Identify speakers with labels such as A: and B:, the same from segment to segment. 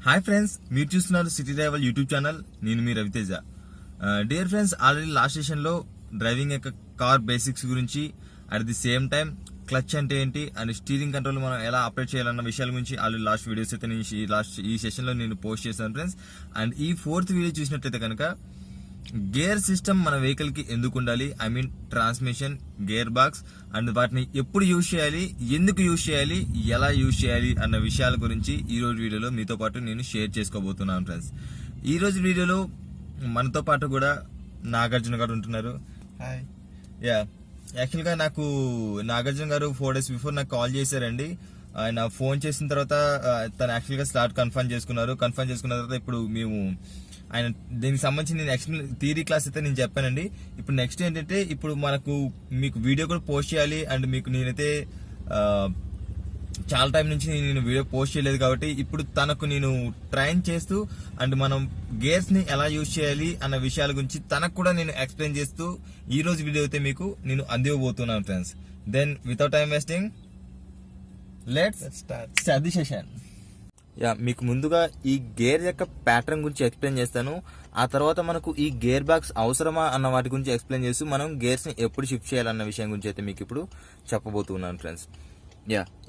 A: Hi friends, మీరు చూస్తున్నారు city driver YouTube channel. నేను మీ Raviteja. Dear friends, already last సెషన్లో డ్రైవింగ్ యొక్క కార్ బేసిక్స్ గురించి, at the same time clutch అంటే ఏంటి అండ్ స్టీరింగ్ కంట్రోల్ మనం ఎలా ఆపరేట్ చేయాలన్న విషయాల గురించి ఆల్రెడీ లాస్ట్ వీడియోస్ అయితే నేను ఈ సెషన్లో నేను పోస్ట్ చేశాను ఫ్రెండ్స్. అండ్ ఈ ఫోర్త్ వీడియో చూసినట్లయితే కనుక గేర్ సిస్టమ్ మన వెహికల్ కి ఎందుకు ఉండాలి, I mean transmission, gear box and వాటిని ఎప్పుడు యూజ్ చేయాలి, ఎందుకు యూజ్ చేయాలి, ఎలా యూజ్ చేయాలి అన్న విషయాల గురించి ఈ రోజు వీడియోలో మీతో పాటు నేను షేర్ చేసుకోబోతున్నాను ఫ్రెండ్స్. ఈ రోజు వీడియోలో మనతో పాటు కూడా నాగార్జున గారు ఉంటున్నారు. హాయ్. యాక్చువల్గా నాకు నాగార్జున గారు 4 days బిఫోర్ నాకు కాల్ చేశారండి. ఆయన ఫోన్ చేసిన తర్వాత తను యాక్చువల్గా స్లాట్ కన్ఫర్మ్ చేసుకున్నారు. కన్ఫర్మ్ చేసుకున్న తర్వాత ఇప్పుడు మేము ఆయన దీనికి సంబంధించి నేను యాక్చువల్ థియరీ క్లాస్ అయితే నేను చెప్పానండి. ఇప్పుడు నెక్స్ట్ ఏంటంటే, ఇప్పుడు మీకు వీడియో కూడా పోస్ట్ చేయాలి. అండ్ మీకు నేనైతే చాలా టైం నుంచి నేను వీడియో పోస్ట్ చేయలేదు కాబట్టి ఇప్పుడు తనకు నేను ట్రైన్ చేస్తూ అండ్ మనం గేర్స్ ని ఎలా యూజ్ చేయాలి అన్న విషయాల గురించి తనకు కూడా నేను ఎక్స్ప్లెయిన్ చేస్తూ ఈ రోజు వీడియో అయితే మీకు నేను అందివ్వబోతున్నాను friends. Then without time wasting let's start the session. మీకు ముందుగా ఈ గేర్ యొక్క ప్యాటర్న్ గురించి ఎక్స్ప్లెయిన్ చేస్తాను. ఆ తర్వాత మనకు ఈ గేర్ బాక్స్ అవసరమా అన్న వాటి గురించి ఎక్స్ప్లెయిన్ చేస్తూ మనం గేర్స్ ని ఎప్పుడు షిఫ్ట్ చేయాలన్న విషయం గురించి అయితే మీకు ఇప్పుడు చెప్పబోతున్నాను ఫ్రెండ్స్.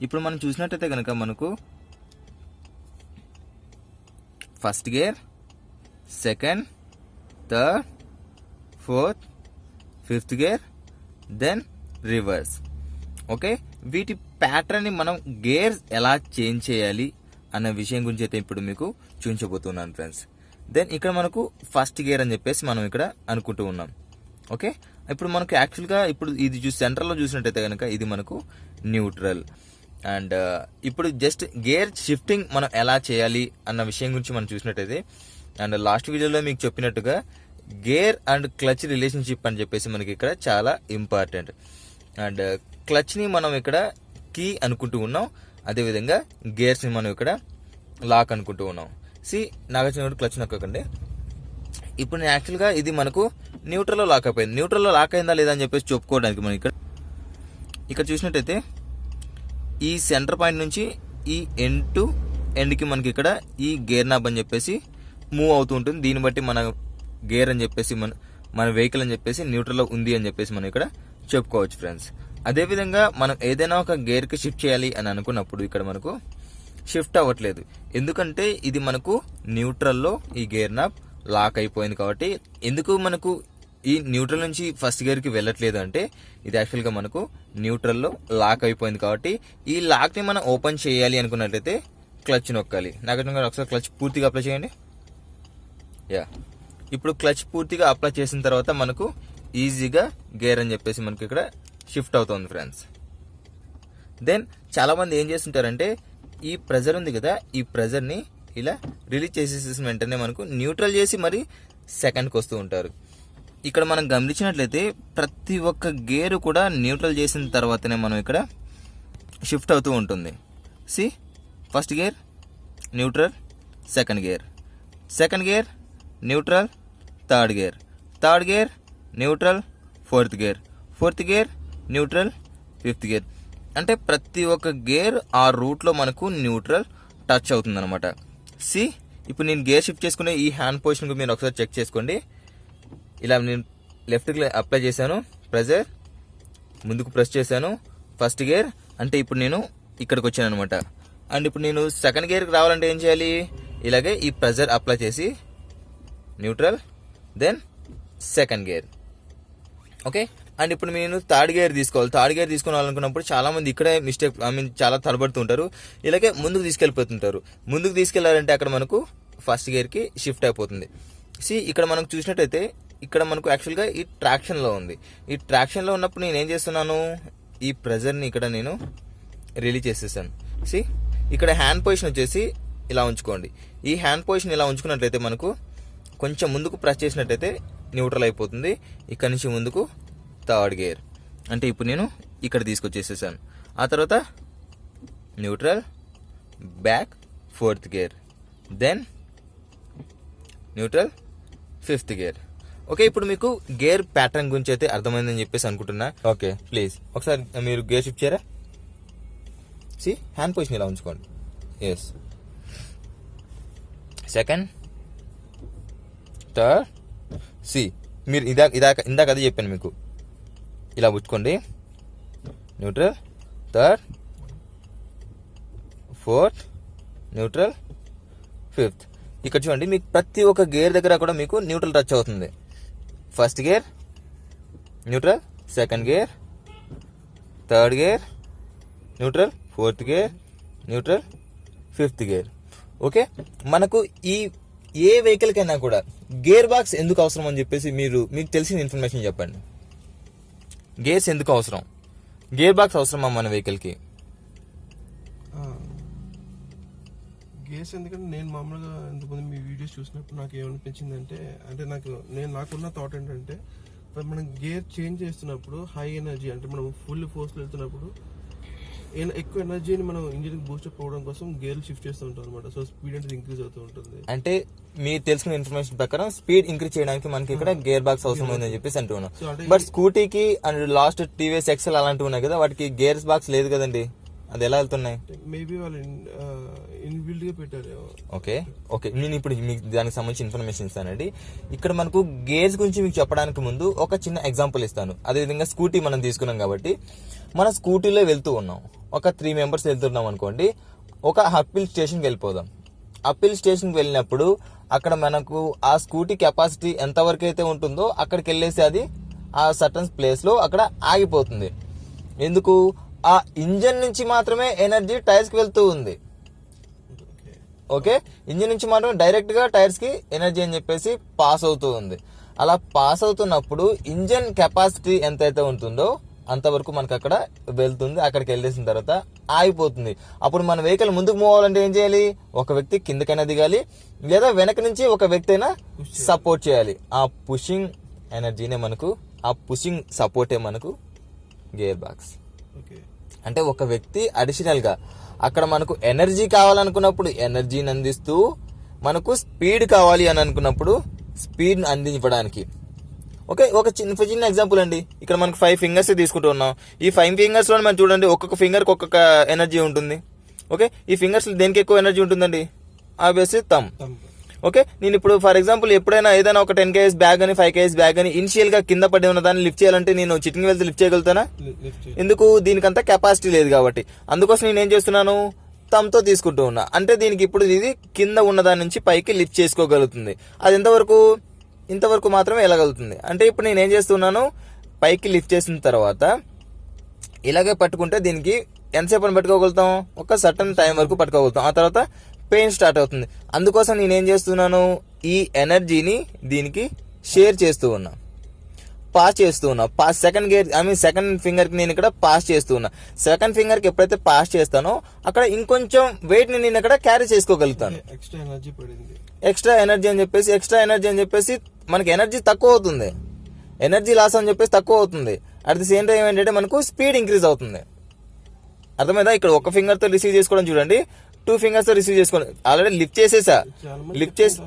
A: ఇప్పుడు మనం చూసినట్టయితే కనుక మనకు first gear, second, third, fourth, fifth gear, then reverse. Okay, వీటి ప్యాటర్న్ ని మనం గేర్ ఎలా చేంజ్ చేయాలి అన్న విషయం గురించి అయితే ఇప్పుడు మీకు చూపించబోతున్నాను ఫ్రెండ్స్. దెన్ ఇక్కడ మనకు ఫస్ట్ గేర్ అని చెప్పేసి మనం ఇక్కడ అనుకుంటూ ఉన్నాం. ఓకే, ఇప్పుడు మనకు యాక్చువల్గా ఇప్పుడు ఇది సెంటర్లో చూసినట్టయితే కనుక ఇది మనకు న్యూట్రల్. అండ్ ఇప్పుడు జస్ట్ గేర్ షిఫ్టింగ్ మనం ఎలా చేయాలి అన్న విషయం గురించి మనం చూసినట్టయితే, అండ్ లాస్ట్ వీడియోలో మీకు చెప్పినట్టుగా గేర్ అండ్ క్లచ్ రిలేషన్షిప్ అని చెప్పేసి మనకి ఇక్కడ చాలా ఇంపార్టెంట్. అండ్ క్లచ్ని మనం ఇక్కడ కీ అనుకుంటూ ఉన్నాం, అదేవిధంగా గేర్స్ని మనం ఇక్కడ లాక్ అనుకుంటూ ఉన్నాం. నాగార్జున క్లచ్ నొక్కకండి. ఇప్పుడు నేను యాక్చువల్గా ఇది మనకు న్యూట్రల్లో లాక్ అయిపోయింది. న్యూట్రల్లో లాక్ అయిందా లేదా అని చెప్పేసి చెప్పుకోవడానికి మనం ఇక్కడ చూసినట్టయితే ఈ సెంటర్ పాయింట్ నుంచి ఈ ఎండ్ టు ఎండ్కి మనకి ఇక్కడ ఈ గేర్ నాబ్ అని చెప్పేసి మూవ్ అవుతూ ఉంటుంది. దీన్ని బట్టి మన గేర్ అని చెప్పేసి మన వెహికల్ అని చెప్పేసి న్యూట్రల్లో ఉంది అని చెప్పేసి మనం ఇక్కడ చెప్పుకోవచ్చు ఫ్రెండ్స్. అదేవిధంగా మనం ఏదైనా ఒక గేర్కి షిఫ్ట్ చేయాలి అని అనుకున్నప్పుడు ఇక్కడ మనకు షిఫ్ట్ అవ్వట్లేదు. ఎందుకంటే ఇది మనకు న్యూట్రల్లో ఈ గేర్ నాబ్ లాక్ అయిపోయింది కాబట్టి. ఎందుకు మనకు ఈ న్యూట్రల్ నుంచి ఫస్ట్ గేర్కి వెళ్ళట్లేదు అంటే ఇది యాక్చువల్గా మనకు న్యూట్రల్లో లాక్ అయిపోయింది కాబట్టి ఈ లాక్ని మనం ఓపెన్ చేయాలి అనుకున్నట్లయితే క్లచ్ నొక్కాలి. నాగార్జున గారు ఒకసారి క్లచ్ పూర్తిగా అప్లై చేయండి. ఇప్పుడు క్లచ్ పూర్తిగా అప్లై చేసిన తర్వాత మనకు ఈజీగా గేర్ అని చెప్పేసి మనకి ఇక్కడ షిఫ్ట్ అవుతుంది ఫ్రెండ్స్. దెన్ చాలా మంది ఏం చేస్తుంటారంటే, ఈ ప్రెజర్ ఉంది కదా, ఈ ప్రెజర్ని ఇలా రిలీజ్ చేసేసిన వెంటనే మనకు న్యూట్రల్ చేసి మరి సెకండ్కి వస్తూ ఉంటారు. ఇక్కడ మనం గమనించినట్లయితే ప్రతి ఒక్క గేరు కూడా న్యూట్రల్ చేసిన తర్వాతనే మనం ఇక్కడ షిఫ్ట్ అవుతూ ఉంటుంది. First gear neutral, second gear, second gear neutral, third gear, third gear neutral, fourth gear, fourth gear neutral, fifth gear. అంటే ప్రతి ఒక్క గేర్ ఆ రూట్లో మనకు న్యూట్రల్ టచ్ అవుతుంది అనమాట. ఇప్పుడు నేను గేర్ షిఫ్ట్ చేసుకునే ఈ హ్యాండ్ పొజిషన్ మీరు ఒకసారి చెక్ చేసుకోండి. ఇలా నేను లెఫ్ట్కి అప్లై చేశాను, ప్రెజర్ ముందుకు ప్రెస్ చేశాను, ఫస్ట్ గేర్ అంటే ఇప్పుడు నేను ఇక్కడికి వచ్చాను అనమాట. అండ్ ఇప్పుడు నేను సెకండ్ గేర్కి రావాలంటే ఏం చేయాలి, ఇలాగే ఈ ప్రెజర్ అప్లై చేసి neutral, then second gear. Okay, and ఇప్పుడు నేను థర్డ్ గేర్ తీసుకోవాలి. థర్డ్ గేర్ తీసుకోవాలనుకున్నప్పుడు చాలా మంది ఇక్కడే మిస్టేక్, చాలా తడబడుతుంటారు, ఇలాగే ముందుకు తీసుకెళ్ళిపోతుంటారు. ముందుకు తీసుకెళ్లారంటే అక్కడ మనకు ఫస్ట్ గేర్కి షిఫ్ట్ అయిపోతుంది. ఇక్కడ మనం చూసినట్టయితే ఇక్కడ మనకు యాక్చువల్గా ఈ ట్రాక్షన్లో ఉంది. ఈ ట్రాక్షన్లో ఉన్నప్పుడు నేను ఏం చేస్తున్నాను, ఈ ప్రెజర్ని ఇక్కడ నేను రిలీజ్ చేసేసాను. ఇక్కడ హ్యాండ్ పొజిషన్ వచ్చేసి ఇలా ఉంచుకోండి. ఈ హ్యాండ్ పొజిషన్ ఇలా ఉంచుకున్నట్లయితే మనకు కొంచెం ముందుకు ప్రెస్ చేసినట్టయితే న్యూట్రల్ అయిపోతుంది. ఇక్కడ నుంచి ముందుకు థర్డ్ గేర్ అంటే ఇప్పుడు నేను ఇక్కడ తీసుకొచ్చేసేసాను. ఆ తర్వాత neutral, back, fourth gear, then neutral, fifth gear. Okay, ఇప్పుడు మీకు గేర్ ప్యాటర్న్ గురించి అయితే అర్థమైందని చెప్పేసి అనుకుంటున్నా. ఓకే, ప్లీజ్ ఒకసారి మీరు గేర్ షిఫ్ట్ చేయరా. హ్యాండ్ పొజిషన్ ఇలా ఉంచుకోండి. Yes, second, third. సి మీరు ఇందాక అదే చెప్పాను మీకు. ఇలా పుచ్చుకోండి. Neutral, third, fourth, neutral, fifth. ఇక్కడ చూడండి మీకు ప్రతి ఒక్క గేర్ దగ్గర కూడా మీకు న్యూట్రల్ టచ్ అవుతుంది. First gear neutral, second gear, third gear neutral, fourth gear neutral, fifth gear. Okay, మనకు ఈ ఏ వెహికల్ కైనా కూడా గేర్ బాక్స్ ఎందుకు అవసరం అని చెప్పేసి మీకు తెలిసిన ఇన్ఫర్మేషన్ చెప్పండి. గేర్స్ ఎందుకు అవసరం? గేర్ బాక్స్ అవసరమా మన వెహికల్కి?
B: గేర్స్ ఎందుకంటే నేను మామూలుగా ఇంతకుముందు మీ వీడియోస్ చూసినప్పుడు నాకు ఏమనిపించింది అంటే నాకున్న థాట్ ఏంటంటే మనం గేర్ చేంజ్ చేస్తున్నప్పుడు హై ఎనర్జీ అంటే మనం ఫుల్ ఫోర్స్లో వెళ్తున్నప్పుడు ఎక్కువ ఎనర్జీని మనం ఇంజిన్ బూస్టప్ అవ్వడం కోసం గేర్ షిఫ్ట్ చేస్తూ ఉంటాం అనమాట. సో స్పీడ్ అనేది ఇంక్రీజ్ అవుతూ ఉంటుంది.
A: అంటే మీరు తెలిసిన ఇన్ఫర్మేషన్ ప్రకారం స్పీడ్ ఇంక్రీజ్ చేయడానికి మనకి ఇక్కడ గేర్ బాక్స్ అవసరం ఉందని చెప్పేసి అంటున్నాం. బట్ స్కూటీకి అండ్ లాస్ట్ టీవీఎస్ ఎక్సెల్ అలాంటివి ఉన్నాయి కదా, వాటికి గేర్స్ బాక్స్ లేదు కదండి, అది ఎలా వెళ్తున్నాయి?
B: మేబీ వాళ్ళు ఇన్బిల్డ్ గా పెట్టారు.
A: ఓకే నేను ఇప్పుడు మీకు దానికి సంబంధించి ఇన్ఫర్మేషన్ ఇస్తానండి. ఇక్కడ మనకు గేర్స్ గురించి మీకు చెప్పడానికి ముందు ఒక చిన్న ఎగ్జాంపుల్ ఇస్తాను. అదేవిధంగా స్కూటీ మనం తీసుకున్నాం కాబట్టి మన స్కూటీలో వెళ్తూ ఉన్నాం, ఒక 3 మెంబర్స్ వెళ్తున్నాం అనుకోండి. ఒక అప్పిల్ స్టేషన్కి వెళ్ళిపోదాం. అప్పిల్ స్టేషన్కి వెళ్ళినప్పుడు అక్కడ మనకు ఆ స్కూటీ కెపాసిటీ ఎంతవరకు అయితే ఉంటుందో అక్కడికి వెళ్ళేసి అది ఆ సర్టన్ ప్లేస్ లో అక్కడ ఆగిపోతుంది. ఎందుకు? ఆ ఇంజన్ నుంచి మాత్రమే ఎనర్జీ టైర్స్ కి వెళ్తూ ఉంది. ఓకే, ఇంజన్ నుంచి మాత్రమే డైరెక్ట్ గా టైర్స్ కి ఎనర్జీ అని చెప్పేసి పాస్ అవుతూ ఉంది. అలా పాస్ అవుతున్నప్పుడు ఇంజన్ కెపాసిటీ ఎంతైతే ఉంటుందో అంతవరకు మనకు అక్కడ వెళ్తుంది. అక్కడికి వెళ్ళేసిన తర్వాత ఆగిపోతుంది. అప్పుడు మన వెహికల్ ముందుకు మూవ్ అవ్వాలంటే ఏం చేయాలి? ఒక వ్యక్తి కిందకైనా దిగాలి, లేదా వెనక నుంచి ఒక వ్యక్తి అయినా సపోర్ట్ చేయాలి. ఆ పుషింగ్ ఎనర్జీనే మనకు, ఆ పుషింగ్ సపోర్టే మనకు గేర్ బాక్స్. అంటే ఒక వ్యక్తి అడిషనల్ గా అక్కడ మనకు ఎనర్జీ కావాలనుకున్నప్పుడు ఎనర్జీని అందిస్తూ, మనకు స్పీడ్ కావాలి అని అనుకున్నప్పుడు స్పీడ్ అందించడానికి. ఓకే, ఒక చిన్న ఎగ్జాంపుల్ అండి. ఇక్కడ మనకు 5 ఫింగర్స్ తీసుకుంటూ ఉన్నాం. ఈ 5 ఫింగర్స్ లో మనం చూడండి ఒక్కొక్క ఫింగర్ కి ఒక్కొక్క ఎనర్జీ ఉంటుంది. ఓకే, ఈ ఫింగర్స్ దేనికి ఎక్కువ ఎనర్జీ ఉంటుందండి? Obviously thumb. ఓకే, నేను ఇప్పుడు ఫర్ ఎగ్జాంపుల్ ఎప్పుడైనా ఏదైనా ఒక 10 kgs బ్యాగ్ అని 5 kgs బ్యాగ్ అని ఇనిషియల్ గా కింద పడి ఉన్న దాన్ని లిఫ్ట్ చేయాలంటే నేను చిటింగ్ వెళ్తే లిఫ్ట్ చేయగలుగుతానా? ఎందుకు? దీనికంతా కెపాసిటీ లేదు కాబట్టి. అందుకోసం నేను ఏం చేస్తున్నాను? థంబ్ తో తీసుకుంటూ ఉన్నా. అంటే దీనికి ఇప్పుడు ఇది కింద ఉన్న దాని నుంచి పైకి లిఫ్ట్ చేసుకోగలుగుతుంది. అది ఇంతవరకు మాత్రమే వెళ్ళగలుగుతుంది. అంటే ఇప్పుడు నేను ఏం చేస్తున్నాను? పైకి లిఫ్ట్ చేసిన తర్వాత ఇలాగే పట్టుకుంటే దీనికి ఎంతసేపు పట్టుకోగలుగుతాం? ఒక సర్టన్ టైం వరకు పట్టుకోగలుగుతాం. ఆ తర్వాత పెయిన్ స్టార్ట్ అవుతుంది. అందుకోసం నేను ఏం చేస్తున్నాను? ఈ ఎనర్జీని దీనికి షేర్ చేస్తూ ఉన్నా, పాస్ చేస్తూ ఉన్నా. సెకండ్ ఫింగర్ కి నేను ఇక్కడ పాస్ చేస్తూ ఉన్నా. సెకండ్ ఫింగర్ కి ఎప్పుడైతే పాస్ చేస్తానో అక్కడ ఇంకొంచెం వెయిట్ ని నేను ఇక్కడ క్యారీ చేసుకోగలుగుతాను. ఎక్స్ట్రా ఎనర్జీ అని చెప్పేసి మనకి ఎనర్జీ తక్కువ అవుతుంది, ఎనర్జీ లాస్ అని చెప్పేసి తక్కువ అవుతుంది. అట్ ది సేమ్ టైం ఏంటంటే మనకు స్పీడ్ ఇంక్రీజ్ అవుతుంది. అర్థమైందా? ఇక్కడ ఒక ఫింగర్ తో రిసీవ్ చేసుకోవడం చూడండి, 2 ఫింగర్స్ తో రిసీవ్ చేసుకోండి. ఆల్రెడీ లిఫ్ట్ చేసేసా. లిఫ్ట్ చేసి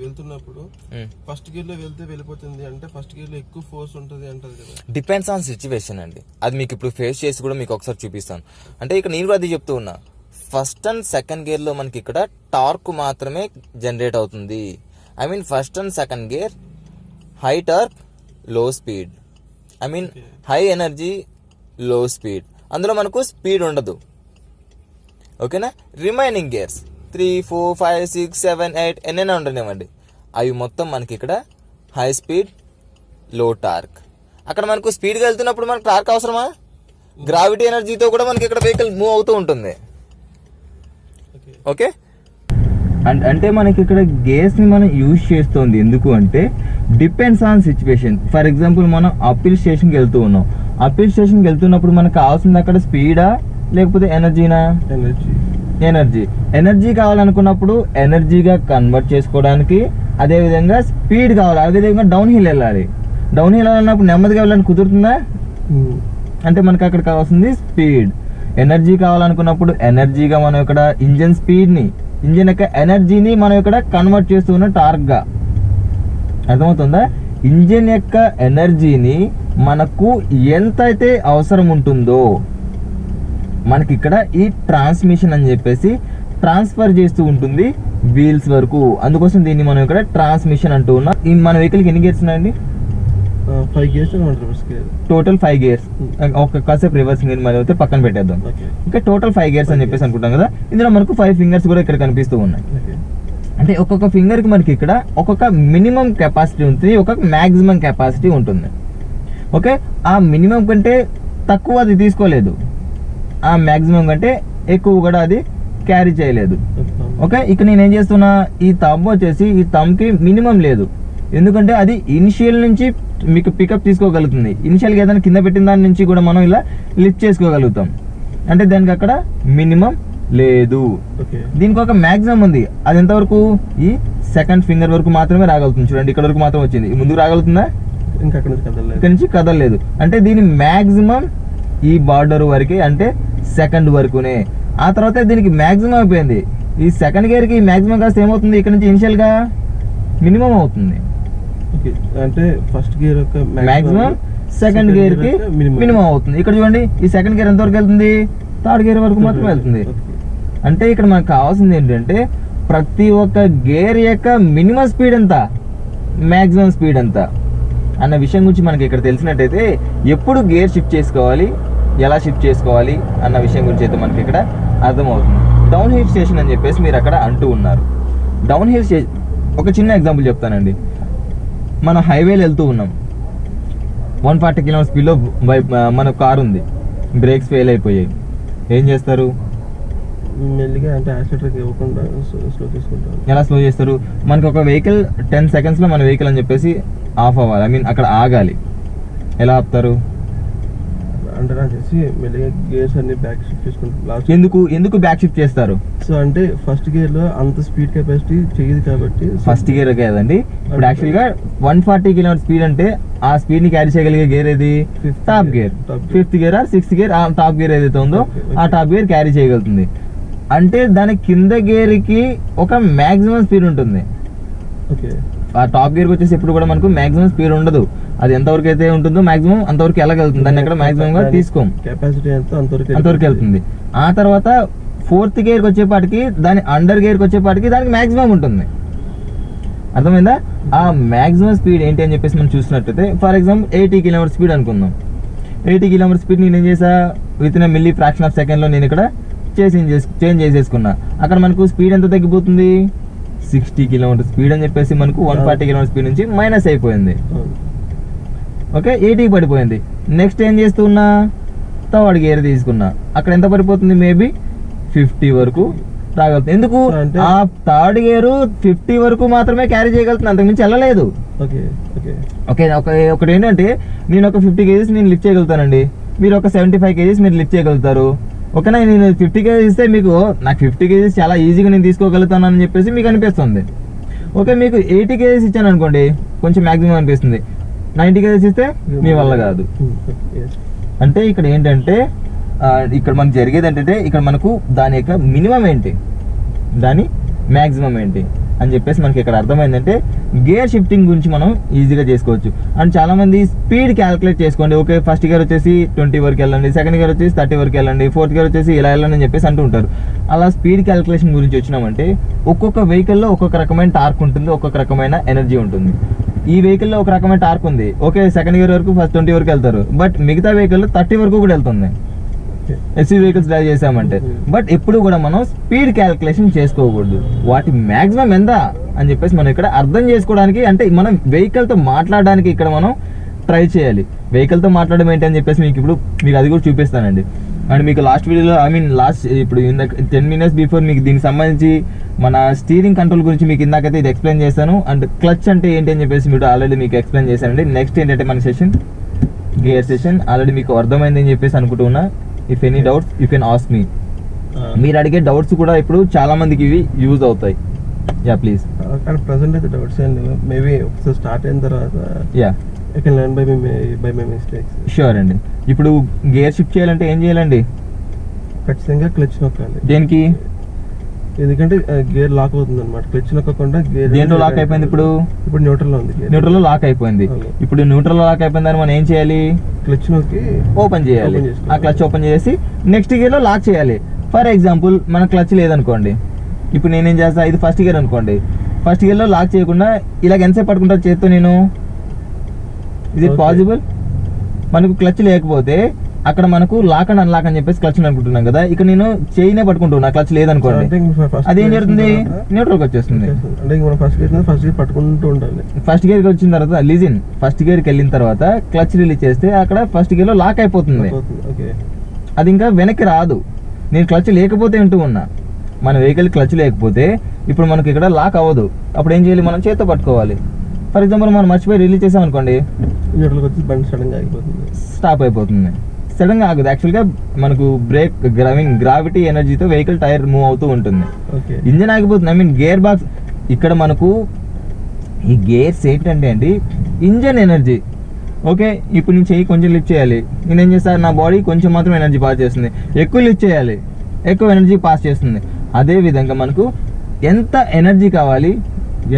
B: వెళ్తున్నప్పుడు ఫస్ట్ గేర్ లో వెళ్ళిపోతుంది అంటే ఫస్ట్ గేర్ లో ఎక్కువ ఫోర్స్ ఉంటుంది అంటారు కదా.
A: డిపెండ్స్ ఆన్ సిచ్యువేషన్ అండి. అది మీకు ఇప్పుడు ఫేస్ చేసి కూడా మీకు ఒకసారి చూపిస్తాను. అంటే ఇక్కడ నేను కూడా అది చెప్తూ ఉన్నా. ఫస్ట్ అండ్ సెకండ్ గేర్ లో మనకి ఇక్కడ టార్క్ మాత్రమే జనరేట్ అవుతుంది. First and second gear high torque లో స్పీడ్, హై ఎనర్జీ లో స్పీడ్. అందులో మనకు స్పీడ్ ఉండదు. ఓకేనా? రిమైనింగ్ గేర్స్ 3, 4, 5, 6, 7, 8 ఎన్నైనా ఉండనివ్వండి, అవి మొత్తం మనకి ఇక్కడ హై స్పీడ్ లో టార్క్. అక్కడ మనకు స్పీడ్గా వెళ్తున్నప్పుడు మనకు టార్క్ అవసరమా? గ్రావిటీ ఎనర్జీతో కూడా మనకి ఇక్కడ వెహికల్ మూవ్ అవుతూ ఉంటుంది. ఓకే, అంటే మనకి ఇక్కడ గేర్స్ ని మనం యూజ్ చేస్తుంది ఎందుకు అంటే depends on situation. For example మనం అప్పీల్ స్టేషన్కి వెళ్తూ ఉన్నాం. అప్పీల్ స్టేషన్కి వెళ్తున్నప్పుడు మనకు కావాల్సింది అక్కడ స్పీడా లేకపోతే ఎనర్జీనా? ఎనర్జీ కావాలనుకున్నప్పుడు ఎనర్జీగా కన్వర్ట్ చేసుకోవడానికి, అదే విధంగా స్పీడ్ కావాలి, అదే విధంగా డౌన్ హిల్ వెళ్ళాలి. డౌన్ హిల్ వెళ్ళినప్పుడు నెమ్మదిగా వెళ్ళడానికి కుదురుతుందా? అంటే మనకు అక్కడ కావాల్సింది స్పీడ్. ఎనర్జీ కావాలనుకున్నప్పుడు ఎనర్జీగా మనం ఇక్కడ ఇంజన్ యొక్క ఎనర్జీని మనం ఇక్కడ కన్వర్ట్ చేస్తున్న టార్క్ గా. అర్థమవుతుందా? ఇంజన్ యొక్క ఎనర్జీని మనకు ఎంతైతే అవసరం ఉంటుందో మనకి ఇక్కడ ఈ ట్రాన్స్మిషన్ అని చెప్పేసి ట్రాన్స్ఫర్ చేస్తూ ఉంటుంది వీల్స్ వరకు. అందుకోసం దీన్ని మనం ఇక్కడ ట్రాన్స్మిషన్ అంటూ ఉన్నాం. ఈ మన వెహికల్కి ఎన్ని గేర్స్ ఉన్నాయండి?
B: 5 gears and 1 reverse gear.
A: Total 5 gears. ఒక కాసేపు రివర్స్ గేర్ మరి అయితే పక్కన పెట్టేద్దాం.
B: Okay.
A: ఇంకా టోటల్ 5 గేర్స్ అని చెప్పేసి అనుకుంటాం కదా. ఇందులో మనకు 5 ఫింగర్స్ కూడా ఇక్కడ కనిపిస్తూ ఉన్నాయి.
B: Okay.
A: అంటే ఒక్కొక్క ఫింగర్ కి మనకి ఇక్కడ ఒక్కొక్క మినిమం కెపాసిటీ ఉంటుంది, ఒక్కొక్క మ్యాక్సిమం కెపాసిటీ ఉంటుంది. ఓకే, ఆ మినిమం కంటే తక్కువ అది తీసుకోలేదు, ఆ మ్యాక్సిమం కంటే ఎక్కువ కూడా అది క్యారీ చేయలేదు. ఓకే, ఇక్కడ నేను ఏం చేస్తున్నా, ఈ థంబ్ వచ్చేసి ఈ థంబ్కి మినిమం లేదు, ఎందుకంటే అది ఇనిషియల్ నుంచి మీకు పికప్ తీసుకోగలుగుతుంది. ఇనిషియల్గా ఏదైనా కింద పెట్టిన దాని నుంచి కూడా మనం ఇలా లిఫ్ట్ చేసుకోగలుగుతాం. అంటే దానికి అక్కడ మినిమం లేదు. దీనికి ఒక మ్యాక్సిమం ఉంది, అది ఎంతవరకు? ఈ సెకండ్ ఫింగర్ వరకు మాత్రమే రాగలుగుతుంది. చూడండి, ఇక్కడ వరకు మాత్రం వచ్చింది, ముందుకు రాగలుగుతుందా? ఇక్కడ నుంచి కదలలేదు. అంటే దీని మ్యాక్సిమం ఈ బార్డర్ వరకే, అంటే సెకండ్ వరకునే. ఆ తర్వాత దీనికి మ్యాక్సిమం అయిపోయింది. ఈ సెకండ్ గేర్ కి మ్యాక్సిమం కాస్త ఏమవుతుంది, ఇక్కడ నుంచి ఇనిషియల్ గా మినిమం అవుతుంది.
B: అంటే ఫస్ట్ గేర్ యొక్క
A: మ్యాక్సిమం సెకండ్ గేర్ కి మినిమం అవుతుంది. ఇక్కడ చూడండి, ఈ సెకండ్ గేర్ ఎంత వరకు వెళ్తుంది? థర్డ్ గేర్ వరకు మాత్రం వెళ్తుంది. అంటే ఇక్కడ మనకు కావాల్సింది ఏంటంటే ప్రతి ఒక్క గేర్ యొక్క మినిమం స్పీడ్ ఎంత, మ్యాక్సిమం స్పీడ్ ఎంత అన్న విషయం గురించి మనకి ఇక్కడ తెలిసినట్టయితే ఎప్పుడు గేర్ షిఫ్ట్ చేసుకోవాలి, ఎలా షిఫ్ట్ చేసుకోవాలి అన్న విషయం గురించి అయితే మనకి ఇక్కడ అర్థమవుతుంది. డౌన్ హిల్ స్టేషన్ అని చెప్పేసి మీరు అక్కడ అంటూ ఉన్నారు. డౌన్ హిల్ స్టేషన్ ఒక చిన్న ఎగ్జాంపుల్ చెప్తానండి. మనం హైవేలో వెళ్తూ ఉన్నాం, 140 km స్పీడ్లో మన కారు ఉంది, బ్రేక్స్ ఫెయిల్ అయిపోయాయి. ఏం చేస్తారు?
B: మెల్లిగా, అంటే యాక్సిలేటర్ ఇవ్వకుండా స్లో తీసుకుంటారు. ఎలా
A: స్లో చేస్తారు? మనకి ఒక వెహికల్ 10 secondsలో మన వెహికల్ అని చెప్పేసి ఆఫ్ అవ్వాలి, ఐ మీన్ అక్కడ ఆగాలి. ఎలా ఆపుతారు?
B: అంటే నాకు తెలిసి మెల్లిగా గేర్స్ అన్ని బ్యాక్ షిఫ్ట్ చేసుకుంటారు.
A: ఎందుకు బ్యాక్ షిఫ్ట్ చేస్తారు?
B: సో అంటే ఫస్ట్ గేర్ లో అంత స్పీడ్ కెపాసిటీ చేయదు కాబట్టి.
A: ఫస్ట్ గేర్ కదండి, ఇప్పుడు యాక్చువల్ గా 140 km స్పీడ్ అంటే ఆ స్పీడ్ ని క్యారీ చేయగలిగే గేర్ ఏది? Top gear. 5th gear are 6th gear, ఆ టాప్ గేర్ ఏదైతే ఉందో ఆ టాప్ గేర్ క్యారీ చేయగలుగుతుంది. అంటే దాని కింద గేర్ కి ఒక మాక్సిమం స్పీడ్ ఉంటుంది. ఆ టాప్ గేర్ వచ్చేసి ఎప్పుడు కూడా మనకు మాక్సిమం స్పీడ్ ఉండదు. అది ఎంతవరకు అయితే ఉంటుందో మాక్సిమం అంతవరకు వెళ్ళగలుగుతుంది. దాన్ని ఎక్కడ మాక్సిమం గా తీసుకోం,
B: కెపాసిటీ
A: అంతవరకు వెళ్తుంది. ఆ తర్వాత 4th గేర్కి వచ్చేపాటికి, దాని అండర్ గేర్కి వచ్చేపాటికి దానికి మాక్సిమం ఉంటుంది. అర్థమైందా? ఆ మాక్సిమం స్పీడ్ ఏంటి అని చెప్పేసి మనం చూసినట్టయితే, ఫర్ ఎగ్జాంపుల్ 80 km స్పీడ్ అనుకుందాం. 80 km స్పీడ్ నేను ఏం చేసా, with in milli fraction of సెకండ్లో నేను ఇక్కడ చేంజ్ చేసేసుకున్నా. అక్కడ మనకు స్పీడ్ ఎంత తగ్గిపోతుంది? 60 km స్పీడ్ అని చెప్పేసి మనకు 140 km స్పీడ్ నుంచి మైనస్ అయిపోయింది. ఓకే, 80కి పడిపోయింది. నెక్స్ట్ ఏం చేస్తున్నా, థర్డ్ గేర్ తీసుకున్నా. అక్కడ ఎంత పడిపోతుంది? మేబీ 50 వరకు రాగలుగుతుంది. ఎందుకు? ఆ థర్డ్ గేరు 50 వరకు మాత్రమే క్యారీ చేయగలుగుతుంది, అంతకుమించి వెళ్ళలేదు. ఓకే, ఒకటి ఏంటంటే నేను ఒక 50 kgs నేను లిఫ్ట్ చేయగలుగుతానండి, మీరు ఒక 75 kgs మీరు లిఫ్ట్ చేయగలుగుతారు. ఓకేనా? నేను 50 kgs ఇస్తే మీకు నాకు 50 kgs చాలా ఈజీగా నేను తీసుకోగలుగుతాను అని చెప్పేసి మీకు అనిపిస్తుంది. ఓకే, మీకు 80 kgs ఇచ్చాను అనుకోండి, కొంచెం మ్యాక్సిమం అనిపిస్తుంది. 90 kgs ఇస్తే మీ వల్ల కాదు. అంటే ఇక్కడ ఏంటంటే ఇక్కడ మనకు జరిగేది ఏంటంటే, ఇక్కడ మనకు దాని యొక్క మినిమం ఏంటి, దాని మ్యాక్సిమం ఏంటి అని చెప్పేసి మనకి ఇక్కడ అర్థమైందంటే గేర్ షిఫ్టింగ్ గురించి మనం ఈజీగా చేసుకోవచ్చు. అండ్ చాలా మంది స్పీడ్ క్యాలిక్యులేట్ చేసుకోండి. ఓకే, ఫస్ట్ గేర్ వచ్చేసి 20 వరకు వెళ్ళండి, సెకండ్ గేర్ వచ్చేసి 30 వరకు వెళ్ళండి, 4th గేర్ వచ్చేసి ఇలా వెళ్ళండి అని చెప్పేసి అంటూ ఉంటారు. అలా స్పీడ్ క్యాలిక్యులేషన్ గురించి వచ్చినామంటే ఒక్కొక్క వెహికల్లో ఒక్కొక్క రకమైన టార్క్ ఉంటుంది, ఒక్కొక్క రకమైన ఎనర్జీ ఉంటుంది. ఈ వెహికల్లో ఒక రకమైన టార్క్ ఉంది. ఓకే, సెకండ్ గేర్ వరకు ఫస్ట్ 20 వరకు వెళ్తారు, బట్ మిగతా వెహికల్లో 30 వరకు కూడా వెళ్తుంది ఎస్యూ వెహికల్స్ డ్రైవ్ చేసామంటే. బట్ ఎప్పుడు కూడా మనం స్పీడ్ క్యాలిక్యులేషన్ చేసుకోకూడదు, వాటి మ్యాక్సిమం ఎంత అని చెప్పేసి మనం ఇక్కడ అర్థం చేసుకోవడానికి, అంటే మనం వెహికల్తో మాట్లాడడానికి ఇక్కడ మనం ట్రై చేయాలి. వెహికల్తో మాట్లాడడం ఏంటి అని చెప్పేసి మీకు అది కూడా చూపిస్తానండి. అండ్ మీకు లాస్ట్ వీడియోలో, ఐ మీన్ ఇప్పుడు 10 minutes బిఫోర్ మీకు దీనికి సంబంధించి మన స్టీరింగ్ కంట్రోల్ గురించి మీకు ఇందాకైతే ఇది ఎక్స్ప్లెయిన్ చేశాను. అండ్ క్లచ్ అంటే ఏంటి అని చెప్పేసి మీరు ఆల్రెడీ మీకు ఎక్స్ప్లెయిన్ చేశానండి. నెక్స్ట్ ఏంటంటే మన సెషన్ గేర్ సెషన్ ఆల్రెడీ మీకు అర్థమైంది అని చెప్పేసి అనుకుంటున్నా. If any doubts you can ask me. మీరు అడిగే డౌట్స్ కూడా ఇప్పుడు చాలా మందికి ఇవి యూజ్ అవుతాయి. Yeah please.
B: కానీ ప్రెసెంట్ అయితే డౌట్స్ ఏం లేవు. మేబీ ఒకసారి స్టార్ట్ అయిన తర్వాత
A: yeah
B: I can learn by my mistakes.
A: Sure అండి. ఇప్పుడు గేర్ షిఫ్ట్ చేయాలంటే ఏం చేయాలండి?
B: ఖచ్చితంగా క్లచ్ నొక్కాలి.
A: దేనికి?
B: ఎందుకంటే గేర్ లాక్ అవుతుంది అనమాట. క్లచ్ నొక్కకుండా గేర్
A: దేంట్లో లాక్ అయిపోయింది? ఇప్పుడు
B: న్యూట్రల్ లో ఉంది.
A: న్యూట్రల్ లో లాక్ అయిపోయింది. ఇప్పుడు న్యూట్రల్ లో లాక్ అయిపోయిందని మనం ఏం చేయాలి?
B: క్లచ్ నొక్కి
A: ఓపెన్ చేయాలి. ఆ క్లచ్ ఓపెన్ చేసి నెక్స్ట్ గేర్ లో లాక్ చేయాలి. ఫర్ ఎగ్జాంపుల్ మన క్లచ్ లేదనుకోండి, ఇప్పుడు నేనేం చేస్తా, ఇది ఫస్ట్ గేర్ అనుకోండి, ఫస్ట్ గేర్లో లాక్ చేయకుండా ఇలాగ ఎంతసేపు పట్టుకుంటా చేత్తో నేను? ఇది
B: Okay.
A: పాసిబుల్? మనకు క్లచ్ లేకపోతే అక్కడ మనకు లాక్ అండ్ అన్లాక్ అని చెప్పేసి క్లచ్ అనుకుంటున్నాం కదా, ఇక్కడ నేను చేయనే పట్టుకుంటున్నా, క్లచ్ లేదనుకోండి,
B: అంటే ఫస్ట్
A: అదేం జరుగుతుంది? న్యూట్రల్కి వచ్చేస్తుంది.
B: అంటే ఇంక మనం ఫస్ట్ గేర్ పట్టుకుంటూ ఉండాలి.
A: ఫస్ట్ గేర్కి వచ్చిన తర్వాత లిజిన్, ఫస్ట్ గేర్కి వెళ్ళిన తర్వాత క్లచ్ రిలీజ్ చేస్తే అక్కడ ఫస్ట్ గేర్లో లాక్ అయిపోతుంది,
B: ఓకే.
A: అది ఇంకా వెనక్కి రాదు. నేను క్లచ్ లేకపోతే వింటూ ఉన్నా, మన వెహికల్ క్లచ్ లేకపోతే ఇప్పుడు మనకి ఇక్కడ లాక్ అవ్వదు. అప్పుడు ఏం చేయాలి? మనం చేత్తో పట్టుకోవాలి. ఫర్ ఎగ్జాంపుల్ మనం మర్చిపోయి రిలీజ్ చేసాం అనుకోండి,
B: న్యూట్రల్కి వచ్చి బండి సడన్గా ఆగిపోతుంది,
A: స్టాప్ అయిపోతుంది. సడన్గా ఆగదు, యాక్చువల్గా మనకు బ్రేక్ గ్రావిటీ ఎనర్జీతో వెహికల్ టైర్ మూవ్ అవుతూ ఉంటుంది,
B: ఓకే.
A: ఇంజిన్ ఆగిపోతుంది. ఐ మీన్ గేర్ బాక్స్, ఇక్కడ మనకు ఈ గేర్స్ ఏంటంటే అండి ఇంజన్ ఎనర్జీ. ఓకే, ఇప్పుడు నేను చెయ్యి కొంచెం లిఫ్ట్ చేయాలి, నేనేం చేస్తాను, నా బాడీ కొంచెం మాత్రం ఎనర్జీ పాస్ చేస్తుంది, ఎక్కువ లిఫ్ట్ చేయాలి, ఎక్కువ ఎనర్జీ పాస్ చేస్తుంది. అదే విధంగా మనకు ఎంత ఎనర్జీ కావాలి,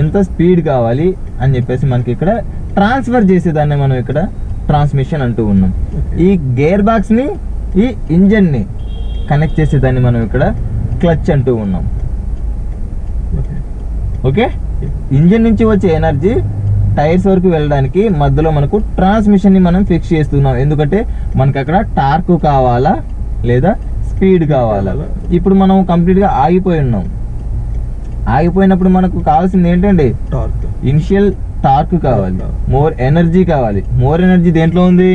A: ఎంత స్పీడ్ కావాలి అని చెప్పేసి మనకి ఇక్కడ ట్రాన్స్ఫర్ చేసేదాన్ని మనం ఇక్కడ ట్రాన్స్మిషన్ అంటూ ఉన్నాం. ఈ గేర్ బాక్స్ని ఈ ఇంజన్ని కనెక్ట్ చేసేదాన్ని మనం ఇక్కడ క్లచ్ అంటూ ఉన్నాం. ఓకే, ఇంజన్ నుంచి వచ్చే ఎనర్జీ టైర్స్ వరకు వెళ్ళడానికి మధ్యలో మనకు ట్రాన్స్మిషన్ని మనం ఫిక్స్ చేస్తున్నాం. ఎందుకంటే మనకు అక్కడ టార్క్ కావాలా లేదా స్పీడ్ కావాలా. ఇప్పుడు మనం కంప్లీట్గా ఆగిపోయి ఉన్నాం. ఆగిపోయినప్పుడు మనకు కావాల్సింది ఏంటండి?
B: టార్క్.
A: ఇనిషియల్ టార్క్ కావాలి, మోర్ ఎనర్జీ కావాలి. మోర్ ఎనర్జీ దేంట్లో ఉంది?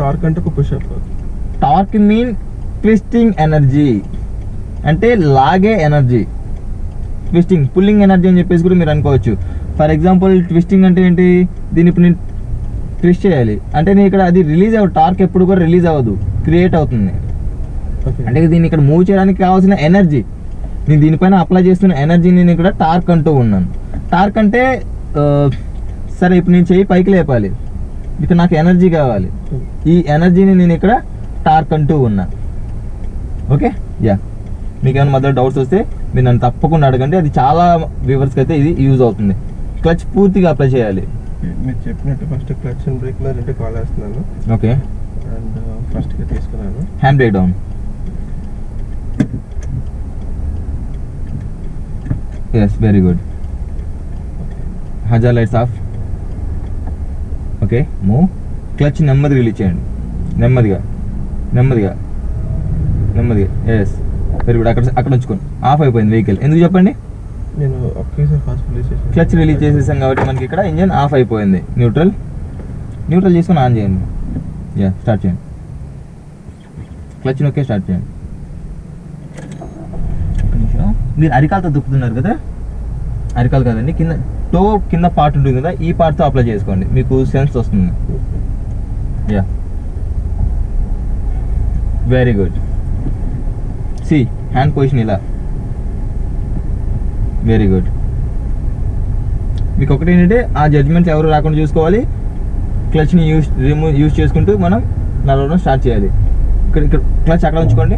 B: టార్క్ అంటే push up.
A: Torque mean twisting energy, అంటే లాగే ఎనర్జీ. ట్విస్టింగ్, పుల్లింగ్ ఎనర్జీ అని చెప్పేసి కూడా మీరు అనుకోవచ్చు. ఫర్ ఎగ్జాంపుల్ ట్విస్టింగ్ అంటే ఏంటి? దీన్ని ఇప్పుడు నేను ట్విస్ట్ చేయాలి అంటే నేను ఇక్కడ అది రిలీజ్ అవ్వదు, టార్క్ ఎప్పుడు కూడా రిలీజ్ అవ్వదు, క్రియేట్ అవుతుంది. అంటే దీన్ని ఇక్కడ మూవ్ చేయడానికి కావాల్సిన ఎనర్జీ, నేను దీనిపైన అప్లై చేస్తున్న ఎనర్జీని నేను ఇక్కడ టార్క్ అంటూ ఉన్నాను. టార్క్ అంటే సరే ఇప్పుడు నేను చెయ్యి పైకి లేపాలి, ఇక్కడ నాకు ఎనర్జీ కావాలి, ఈ ఎనర్జీని నేను ఇక్కడ టార్క్ అంటూ ఉన్నా. Okay, yeah. మీకు ఏమైనా మధ్యలో డౌట్స్ వస్తే మీరు నన్ను తప్పకుండా అడగండి, అది చాలా వ్యూవర్స్కి అయితే ఇది యూజ్ అవుతుంది. క్లచ్ పూర్తిగా అప్లై చేయాలి.
B: మీరు చెప్పినట్టు ఫస్ట్ క్లచ్ అండ్ బ్రేక్ మీద రెండు కాల్ వేస్తున్నాను.
A: ఓకే,
B: అండ్ ఫస్ట్గా తీసుకున్నాను
A: hand brake down. Yes, very good. Hazard lights off. Okay, move. Clutch నెమ్మదిగా రిలీజ్ చేయండి, నెమ్మదిగా నెమ్మదిగా నెమ్మదిగా. Yes, very good. అక్కడ ఉంచుకోండి. ఆఫ్ అయిపోయింది వెహికల్. ఎందుకు చెప్పండి?
B: నేను ఒకేసారి ఫాస్ట్ రిలీజ్ చేసాను.
A: క్లచ్ రిలీజ్ చేసేసాం కాబట్టి మనకి ఇక్కడ ఇంజన్ ఆఫ్ అయిపోయింది. న్యూట్రల్ చేసుకొని ఆన్ చేయండి. యా, స్టార్ట్ చేయండి. క్లచ్ నొక్కే స్టార్ట్ చేయండి. ఒక్క నిమిషం. మీరు అరికాలతో దుక్కుతున్నారు కదా, అరికాలు కాదండి, కింద పార్ట్ ఉంటుంది కదా, ఈ పార్ట్తో అప్లై చేసుకోండి, మీకు సెన్స్ వస్తుంది. Yeah, very good. See, hand position ఇలా. Very good. మీకు ఒకటి ఏంటంటే ఆ జడ్జ్మెంట్స్ ఎవరు రాకుండా చూసుకోవాలి. క్లచ్ని యూజ్ చేసుకుంటూ మనం నడవడం స్టార్ట్ చేయాలి. ఇక్కడ క్లచ్ అక్కడ ఉంచుకోండి.